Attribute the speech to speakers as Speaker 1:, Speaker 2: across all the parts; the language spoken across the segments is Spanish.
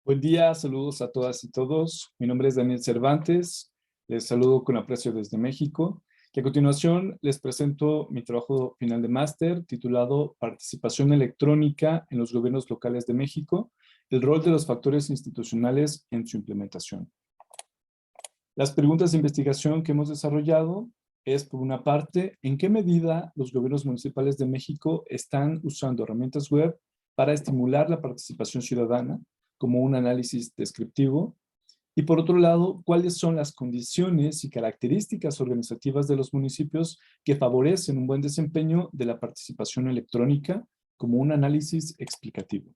Speaker 1: Buen día, saludos a todas y todos. Mi nombre es Daniel Cervantes. Les saludo con aprecio desde México. Y a continuación les presento mi trabajo final de máster titulado Participación electrónica en los gobiernos locales de México, el rol de los factores institucionales en su implementación. Las preguntas de investigación que hemos desarrollado es, por una parte, ¿en qué medida los gobiernos municipales de México están usando herramientas web para estimular la participación ciudadana, como un análisis descriptivo? Y por otro lado, ¿cuáles son las condiciones y características organizativas de los municipios que favorecen un buen desempeño de la participación electrónica, como un análisis explicativo?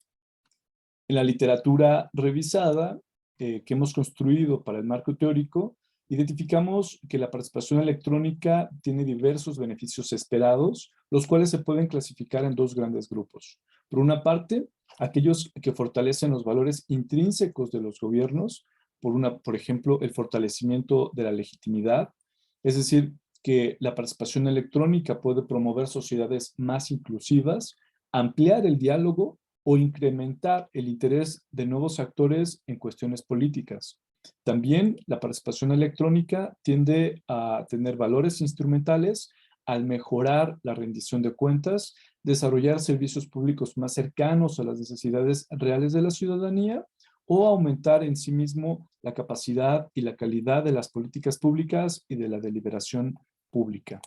Speaker 1: En la literatura revisada que hemos construido para el marco teórico, identificamos que la participación electrónica tiene diversos beneficios esperados, los cuales se pueden clasificar en dos grandes grupos. Por una parte, aquellos que fortalecen los valores intrínsecos de los gobiernos, por ejemplo, el fortalecimiento de la legitimidad, es decir, que la participación electrónica puede promover sociedades más inclusivas, ampliar el diálogo o incrementar el interés de nuevos actores en cuestiones políticas. También la participación electrónica tiende a tener valores instrumentales al mejorar la rendición de cuentas, desarrollar servicios públicos más cercanos a las necesidades reales de la ciudadanía o aumentar en sí mismo la capacidad y la calidad de las políticas públicas y de la deliberación pública.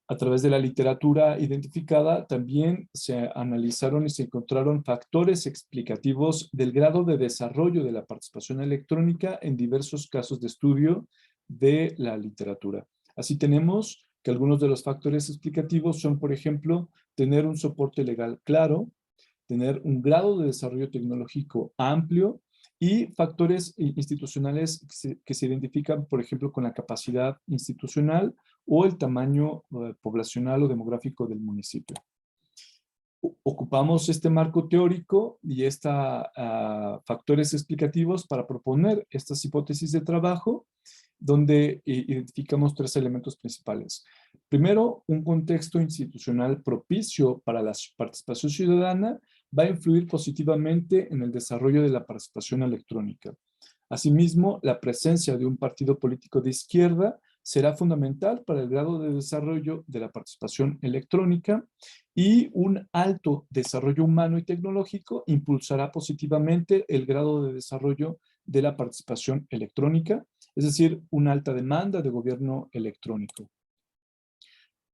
Speaker 1: A través de la literatura identificada, también se analizaron y se encontraron factores explicativos del grado de desarrollo de la participación electrónica en diversos casos de estudio de la literatura. Así tenemos que algunos de los factores explicativos son, por ejemplo, tener un soporte legal claro, tener un grado de desarrollo tecnológico amplio y factores institucionales que se identifican, por ejemplo, con la capacidad institucional o el tamaño poblacional o demográfico del municipio. Ocupamos este marco teórico y estos factores explicativos para proponer estas hipótesis de trabajo, donde identificamos tres elementos principales. Primero, un contexto institucional propicio para la participación ciudadana va a influir positivamente en el desarrollo de la participación electrónica. Asimismo, la presencia de un partido político de izquierda será fundamental para el grado de desarrollo de la participación electrónica y un alto desarrollo humano y tecnológico impulsará positivamente el grado de desarrollo de la participación electrónica, es decir, una alta demanda de gobierno electrónico.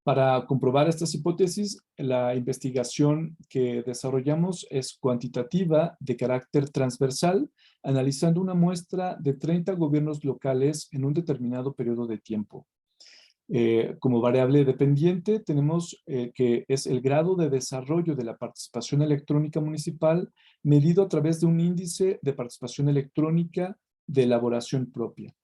Speaker 1: Para comprobar estas hipótesis, la investigación que desarrollamos es cuantitativa de carácter transversal, analizando una muestra de 30 gobiernos locales en un determinado periodo de tiempo. Como variable dependiente tenemos que es el grado de desarrollo de la participación electrónica municipal medido a través de un índice de participación electrónica de elaboración propia.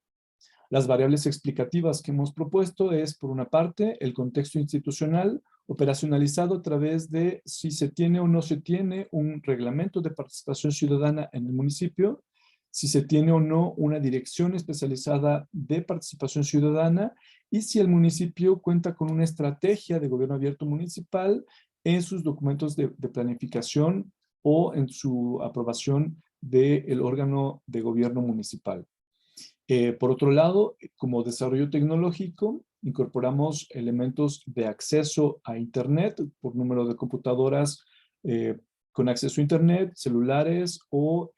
Speaker 1: Las variables explicativas que hemos propuesto es, por una parte, el contexto institucional operacionalizado a través de si se tiene o no se tiene un reglamento de participación ciudadana en el municipio, si se tiene o no una dirección especializada de participación ciudadana y si el municipio cuenta con una estrategia de gobierno abierto municipal en sus documentos de planificación o en su aprobación del órgano de gobierno municipal. Por otro lado, como desarrollo tecnológico, incorporamos elementos de acceso a Internet por número de computadoras con acceso a Internet, celulares o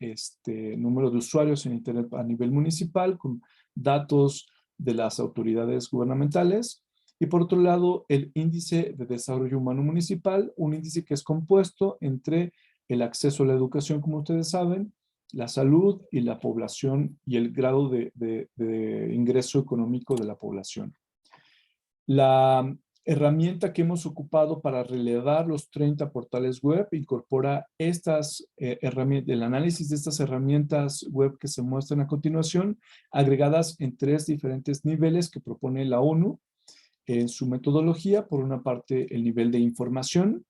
Speaker 1: número de usuarios en Internet a nivel municipal con datos de las autoridades gubernamentales. Y por otro lado, el índice de desarrollo humano municipal, un índice que es compuesto entre el acceso a la educación, como ustedes saben, la salud y la población y el grado de ingreso económico de la población. La herramienta que hemos ocupado para relevar los 30 portales web incorpora estas herramientas, el análisis de estas herramientas web que se muestran a continuación, agregadas en tres diferentes niveles que propone la ONU en su metodología. Por una parte, el nivel de información,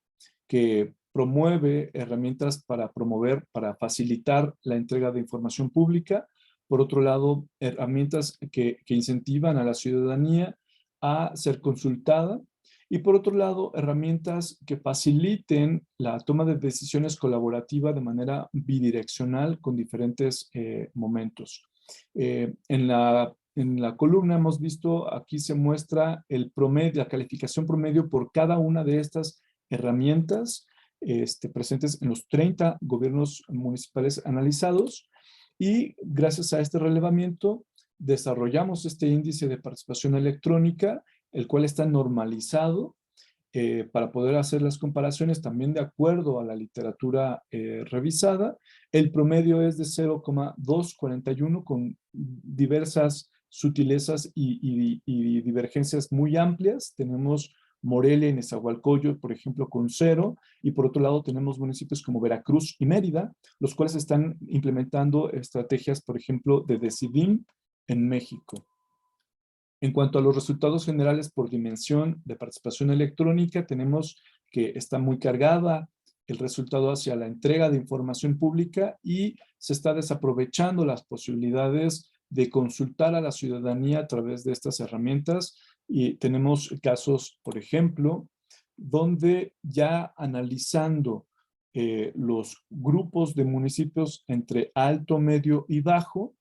Speaker 1: que promueve herramientas para promover, para facilitar la entrega de información pública. Por otro lado, herramientas que incentivan a la ciudadanía a ser consultada. Y por otro lado, herramientas que faciliten la toma de decisiones colaborativa de manera bidireccional con diferentes momentos. En la columna hemos visto, aquí se muestra el promedio, la calificación promedio por cada una de estas herramientas presentes en los 30 gobiernos municipales analizados, y gracias a este relevamiento desarrollamos este índice de participación electrónica, el cual está normalizado para poder hacer las comparaciones también de acuerdo a la literatura revisada. El promedio es de 0,241 con diversas sutilezas y divergencias muy amplias. Tenemos Morelia y Nezahualcóyotl, por ejemplo, con 0, y por otro lado tenemos municipios como Veracruz y Mérida, los cuales están implementando estrategias, por ejemplo, de Decidim en México. En cuanto a los resultados generales por dimensión de participación electrónica, tenemos que está muy cargada el resultado hacia la entrega de información pública y se está desaprovechando las posibilidades de consultar a la ciudadanía a través de estas herramientas. Y tenemos casos, por ejemplo, donde ya analizando los grupos de municipios entre alto, medio y bajo,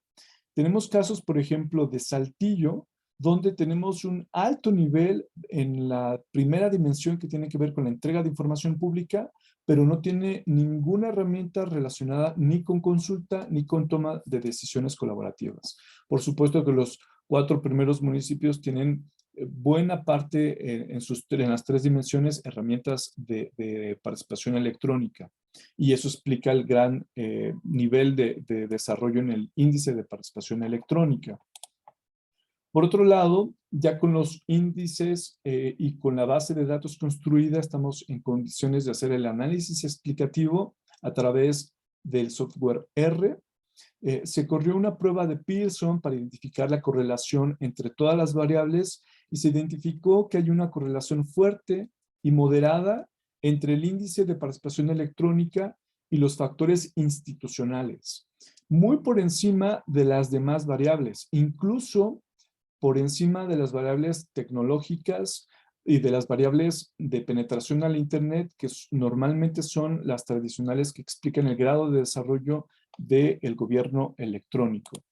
Speaker 1: tenemos casos, por ejemplo, de Saltillo, donde tenemos un alto nivel en la primera dimensión que tiene que ver con la entrega de información pública, pero no tiene ninguna herramienta relacionada ni con consulta ni con toma de decisiones colaborativas. Por supuesto que los 4 primeros municipios tienen buena parte en las 3 dimensiones herramientas de participación electrónica. Y eso explica el gran nivel de desarrollo en el índice de participación electrónica. Por otro lado, ya con los índices y con la base de datos construida, estamos en condiciones de hacer el análisis explicativo a través del software R. Se corrió una prueba de Pearson para identificar la correlación entre todas las variables y se identificó que hay una correlación fuerte y moderada entre el índice de participación electrónica y los factores institucionales, muy por encima de las demás variables, incluso por encima de las variables tecnológicas y de las variables de penetración al Internet, que normalmente son las tradicionales que explican el grado de desarrollo del gobierno electrónico.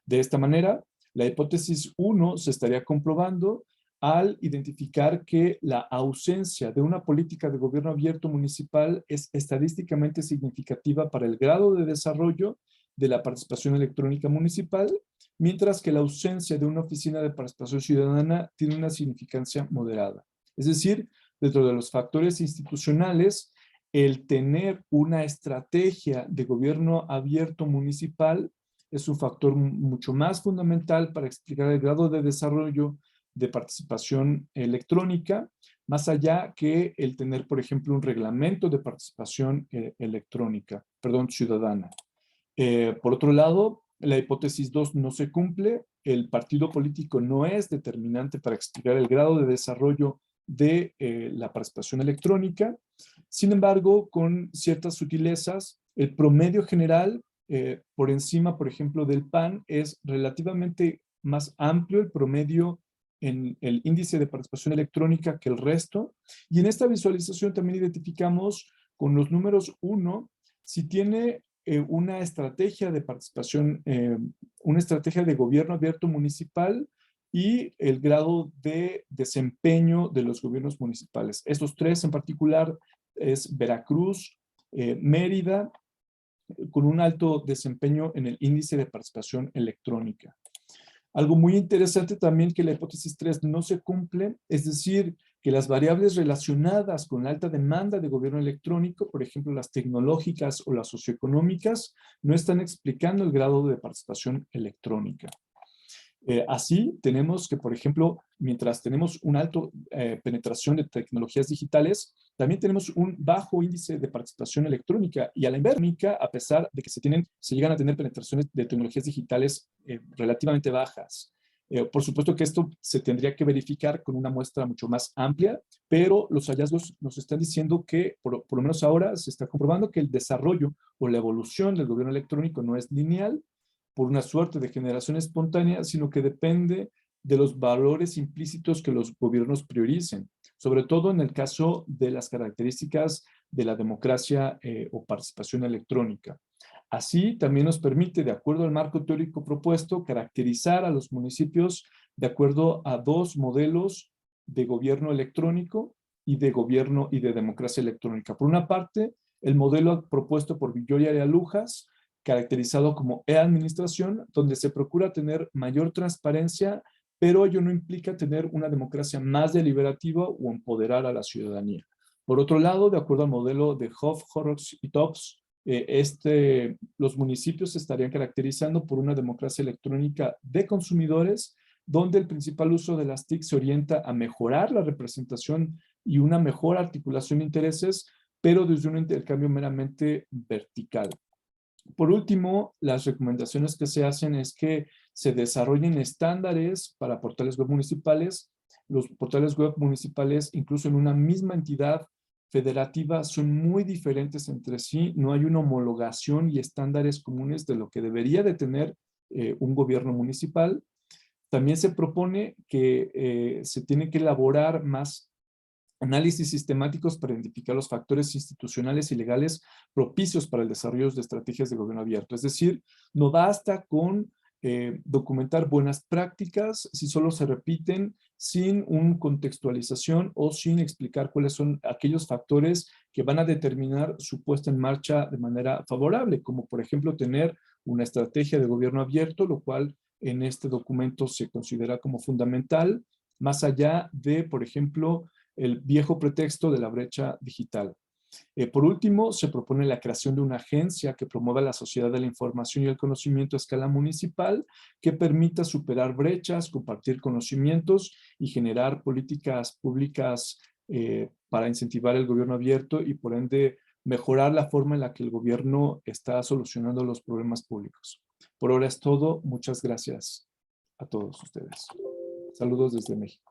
Speaker 1: De esta manera, la hipótesis 1 se estaría comprobando al identificar que la ausencia de una política de gobierno abierto municipal es estadísticamente significativa para el grado de desarrollo de la participación electrónica municipal, mientras que la ausencia de una oficina de participación ciudadana tiene una significancia moderada. Es decir, dentro de los factores institucionales, el tener una estrategia de gobierno abierto municipal es un factor mucho más fundamental para explicar el grado de desarrollo de participación electrónica, más allá que el tener, por ejemplo, un reglamento de participación ciudadana. Por otro lado, la hipótesis 2 no se cumple. El partido político no es determinante para explicar el grado de desarrollo de la participación electrónica. Sin embargo, con ciertas sutilezas, el promedio general por encima, por ejemplo, del PAN es relativamente más amplio el promedio en el índice de participación electrónica que el resto. Y en esta visualización también identificamos con los números 1 si tiene una estrategia de participación, una estrategia de gobierno abierto municipal y el grado de desempeño de los gobiernos municipales. Estos 3 en particular es Veracruz, Mérida, con un alto desempeño en el índice de participación electrónica. Algo muy interesante también que la hipótesis 3 no se cumple, es decir, que las variables relacionadas con la alta demanda de gobierno electrónico, por ejemplo, las tecnológicas o las socioeconómicas, no están explicando el grado de participación electrónica. Así, tenemos que, por ejemplo, mientras tenemos una alta penetración de tecnologías digitales, también tenemos un bajo índice de participación electrónica, y a la inversa, a pesar de que se llegan a tener penetraciones de tecnologías digitales relativamente bajas. Por supuesto que esto se tendría que verificar con una muestra mucho más amplia, pero los hallazgos nos están diciendo que, por lo menos ahora, se está comprobando que el desarrollo o la evolución del gobierno electrónico no es lineal, por una suerte de generación espontánea, sino que depende de los valores implícitos que los gobiernos prioricen, sobre todo en el caso de las características de la democracia o participación electrónica. Así, también nos permite, de acuerdo al marco teórico propuesto, caracterizar a los municipios de acuerdo a dos modelos de gobierno electrónico y de gobierno y de democracia electrónica. Por una parte, el modelo propuesto por Villoria y Alujas, caracterizado como e-administración, donde se procura tener mayor transparencia, pero ello no implica tener una democracia más deliberativa o empoderar a la ciudadanía. Por otro lado, de acuerdo al modelo de Hoff, Horrocks y Topps, los municipios se estarían caracterizando por una democracia electrónica de consumidores, donde el principal uso de las TIC se orienta a mejorar la representación y una mejor articulación de intereses, pero desde un intercambio meramente vertical. Por último, las recomendaciones que se hacen es que se desarrollen estándares para portales web municipales. Los portales web municipales, incluso en una misma entidad federativa, son muy diferentes entre sí. No hay una homologación y estándares comunes de lo que debería de tener un gobierno municipal. También se propone que se tiene que elaborar más análisis sistemáticos para identificar los factores institucionales y legales propicios para el desarrollo de estrategias de gobierno abierto. Es decir, no basta con documentar buenas prácticas si solo se repiten sin una contextualización o sin explicar cuáles son aquellos factores que van a determinar su puesta en marcha de manera favorable, como por ejemplo tener una estrategia de gobierno abierto, lo cual en este documento se considera como fundamental, más allá de, por ejemplo, el viejo pretexto de la brecha digital. Por último, se propone la creación de una agencia que promueva la sociedad de la información y el conocimiento a escala municipal, que permita superar brechas, compartir conocimientos y generar políticas públicas para incentivar el gobierno abierto y por ende mejorar la forma en la que el gobierno está solucionando los problemas públicos. Por ahora es todo. Muchas gracias a todos ustedes. Saludos desde México.